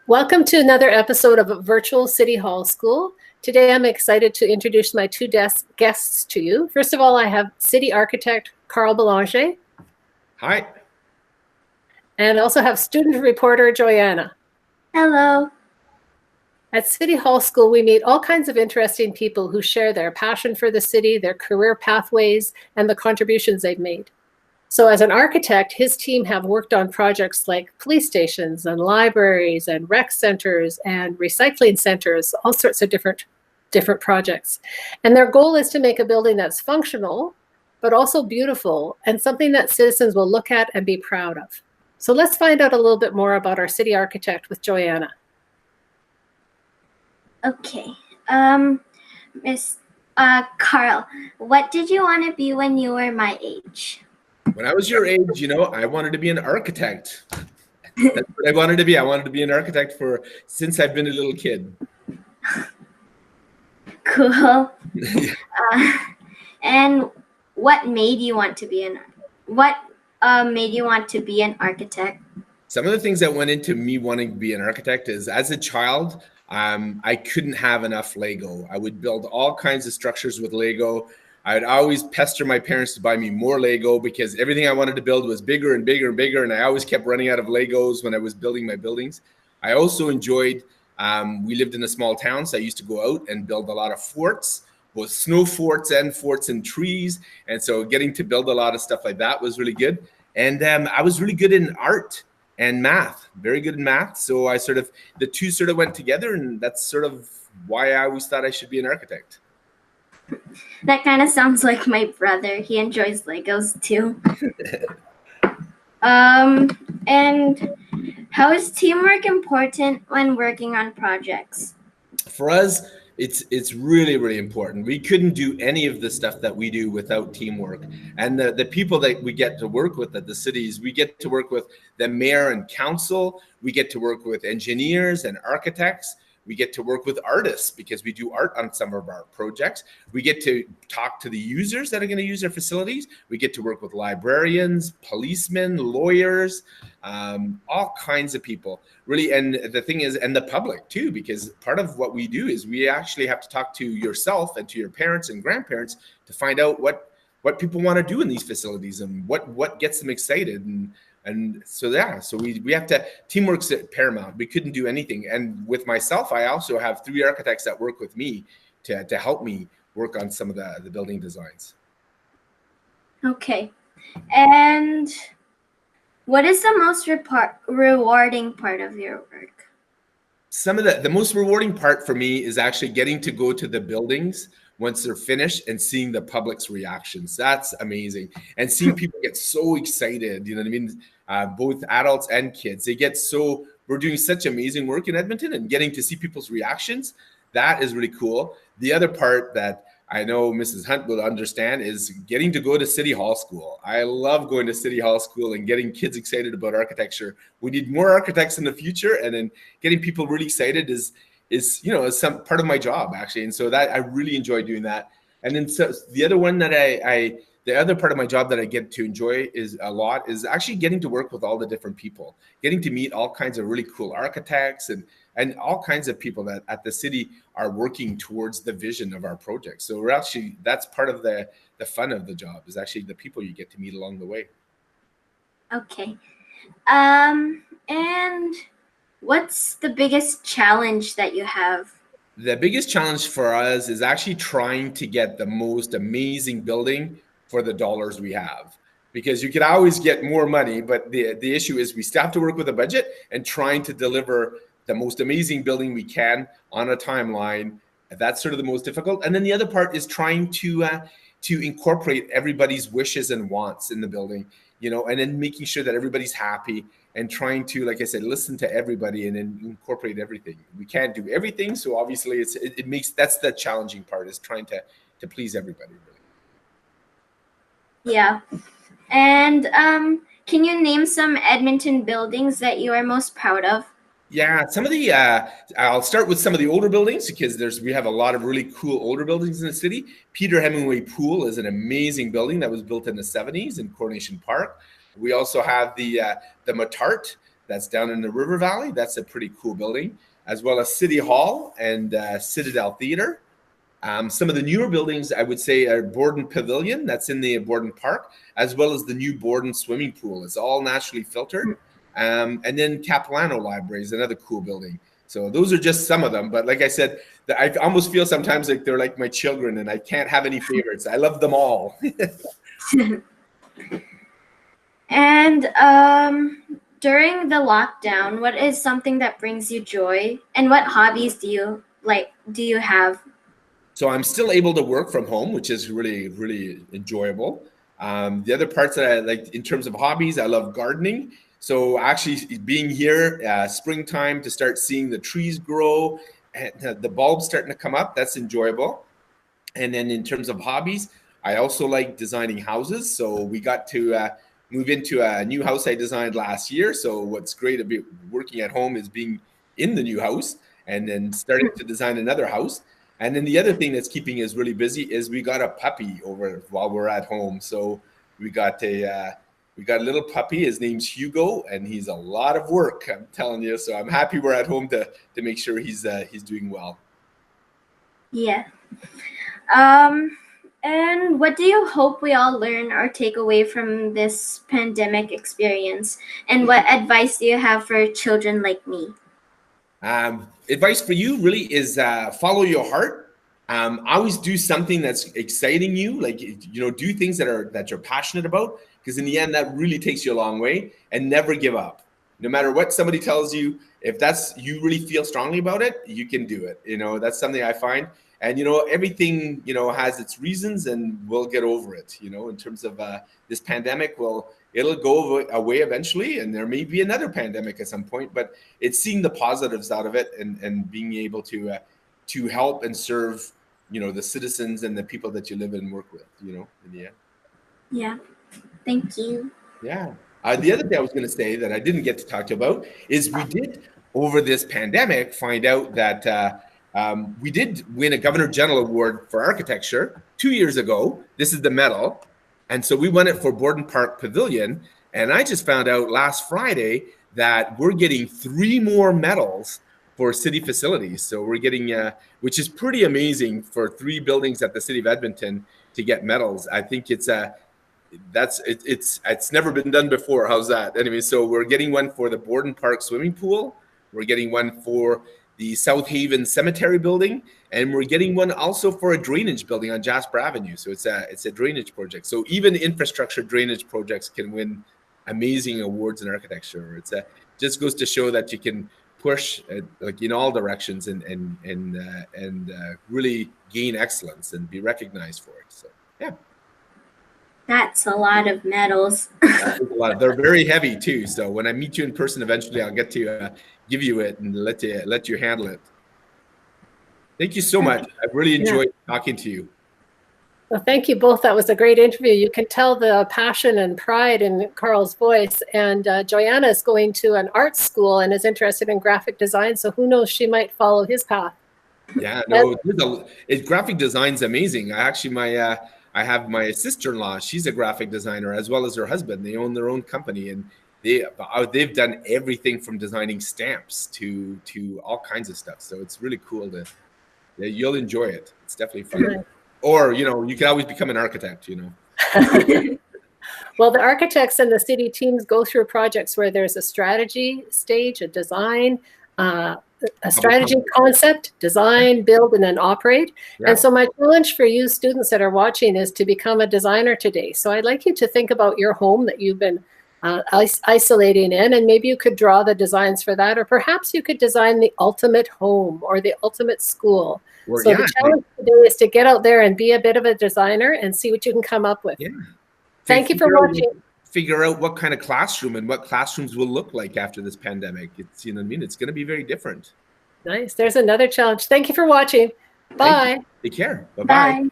Welcome to another episode of Virtual City Hall School. Today I'm excited to introduce my two guests to you. First of all, I have City Architect Carol Belanger. Hi. And also have student reporter Joanna. Hello. At City Hall School, we meet all kinds of interesting people who share their passion for the city, their career pathways, and the contributions they've made. So as an architect, his team have worked on projects like police stations and libraries and rec centers and recycling centers, all sorts of different projects. And their goal is to make a building that's functional, but also beautiful and something that citizens will look at and be proud of. So let's find out a little bit more about our city architect with Joanna. Okay. Miss Carl, what did you want to be when you were my age? When I was your age, I wanted to be an architect. That's what I wanted to be. I wanted to be an architect since I've been a little kid. Cool. And what made you want to be an architect? Some of the things that went into me wanting to be an architect is, as a child, I couldn't have enough Lego. I would build all kinds of structures with Lego. I'd always pester my parents to buy me more Lego because everything I wanted to build was bigger and bigger and bigger, and I always kept running out of Legos when I was building my buildings. I also enjoyed, we lived in a small town, so I used to go out and build a lot of forts, both snow forts and forts in trees, and so getting to build a lot of stuff like that was really good. And I was really good in art and math, very good in math, so the two sort of went together, and that's sort of why I always thought I should be an architect. That kind of sounds like my brother. He enjoys Legos too. And how is teamwork important when working on projects? For us, it's really, really important. We couldn't do any of the stuff that we do without teamwork. And the people that we get to work with at the cities, we get to work with the mayor and council. We get to work with engineers and architects. We get to work with artists because we do art on some of our projects. We get to talk to the users that are going to use our facilities. We get to work with librarians, policemen, lawyers, all kinds of people, really. And the thing is, and the public too, because part of what we do is we actually have to talk to yourself and to your parents and grandparents to find out what people want to do in these facilities and what gets them excited. And so we have to, teamwork's paramount. We couldn't do anything. And with myself, I also have 3 architects that work with me to help me work on some of the building designs. Okay. And what is the most rewarding part of your work? Some of the most rewarding part for me is actually getting to go to the buildings once they're finished and seeing the public's reactions. That's amazing. And seeing people get so excited, you know what I mean? Both adults and kids. We're doing such amazing work in Edmonton, and getting to see people's reactions, that is really cool. The other part that I know Mrs. Hunt will understand is getting to go to City Hall School. I love going to City Hall School and getting kids excited about architecture. We need more architects in the future, and then getting people really excited is some part of my job, actually. And so that I really enjoy doing that. And then the other one that the other part of my job that I get to enjoy is actually getting to work with all the different people, getting to meet all kinds of really cool architects and all kinds of people that at the city are working towards the vision of our project. So that's part of the fun of the job, is actually the people you get to meet along the way. Okay. And what's the biggest challenge that you have? The biggest challenge for us is actually trying to get the most amazing building for the dollars we have, because you could always get more money, but the issue is we still have to work with a budget and trying to deliver the most amazing building we can on a timeline. That's sort of the most difficult. And then the other part is trying to incorporate everybody's wishes and wants in the building, and then making sure that everybody's happy and trying to, like I said, listen to everybody and then incorporate everything. We can't do everything, so obviously that's the challenging part, is trying to please everybody, really. Yeah. And can you name some Edmonton buildings that you are most proud of? Yeah, some of the I'll start with some of the older buildings, because we have a lot of really cool older buildings in the city. Peter Hemingway Pool is an amazing building that was built in the 70s in Coronation Park. We also have the Matart that's down in the River Valley. That's a pretty cool building, as well as City Hall and Citadel Theatre. Some of the newer buildings, I would say, are Borden Pavilion, that's in the Borden Park, as well as the new Borden swimming pool. It's all naturally filtered. And then Capilano Library is another cool building. So those are just some of them. But like I said, I almost feel sometimes like they're like my children and I can't have any favorites. I love them all. And during the lockdown, what is something that brings you joy? And what hobbies do you have? So I'm still able to work from home, which is really, really enjoyable. The other parts that I like in terms of hobbies, I love gardening. So actually being here, springtime, to start seeing the trees grow and the bulbs starting to come up, that's enjoyable. And then in terms of hobbies, I also like designing houses. So we got to move into a new house I designed last year. So what's great about working at home is being in the new house and then starting to design another house. And then the other thing that's keeping us really busy is we got a puppy over while we're at home. So we got a little puppy. His name's Hugo, and he's a lot of work, I'm telling you. So I'm happy we're at home to make sure he's doing well. Yeah. And what do you hope we all learn or take away from this pandemic experience? And what advice do you have for children like me? Advice for you really is follow your heart. Always do something that's exciting you, like, do things that you're passionate about, because in the end, that really takes you a long way. And never give up. No matter what somebody tells you, if you really feel strongly about it, you can do it. That's something I find. And, everything, has its reasons, and we'll get over it, in terms of this pandemic. Well, it'll go away eventually, and there may be another pandemic at some point, but it's seeing the positives out of it and being able to help and serve, the citizens and the people that you live and work with, in the end. Yeah. Thank you. Yeah. The other thing I was going to say that I didn't get to talk to you about is we did, over this pandemic, find out that we did win a Governor General Award for architecture 2 years ago. This is the medal. And so we won it for Borden Park Pavilion. And I just found out last Friday that we're getting 3 more medals for city facilities. So we're getting, which is pretty amazing for 3 buildings at the city of Edmonton to get medals. I think it's never been done before. How's that? Anyway, so we're getting one for the Borden Park swimming pool. We're getting one for the South Haven Cemetery building, and we're getting one also for a drainage building on Jasper Avenue. So it's a drainage project. So even infrastructure drainage projects can win amazing awards in architecture. It's just goes to show that you can push like in all directions and really gain excellence and be recognized for it. So yeah. That's a lot of medals. They're very heavy too. So when I meet you in person, eventually I'll get to give you it and let you handle it. Thank you so much. I really enjoyed talking to you. Well, thank you both. That was a great interview. You can tell the passion and pride in Carl's voice. And Joanna is going to an art school and is interested in graphic design. So who knows, she might follow his path. Yeah, no, graphic design's amazing. I have my sister-in-law. She's a graphic designer, as well as her husband. They own their own company, and they've done everything from designing stamps to all kinds of stuff. So it's really cool you'll enjoy it. It's definitely fun. Right. Or, you can always become an architect, Well, the architects and the city teams go through projects where there's a strategy stage, a design, a strategy concept, design, build, and then operate. Yeah. And so my challenge for you students that are watching is to become a designer today. So I'd like you to think about your home that you've been isolating in, and maybe you could draw the designs for that, or perhaps you could design the ultimate home or the ultimate school. So the challenge today is to get out there and be a bit of a designer and see what you can come up with. Yeah. Thank you for watching. Figure out what kind of classroom and what classrooms will look like after this pandemic. It's, it's going to be very different. Nice. There's another challenge. Thank you for watching. Bye. Take care. Bye-bye. Bye.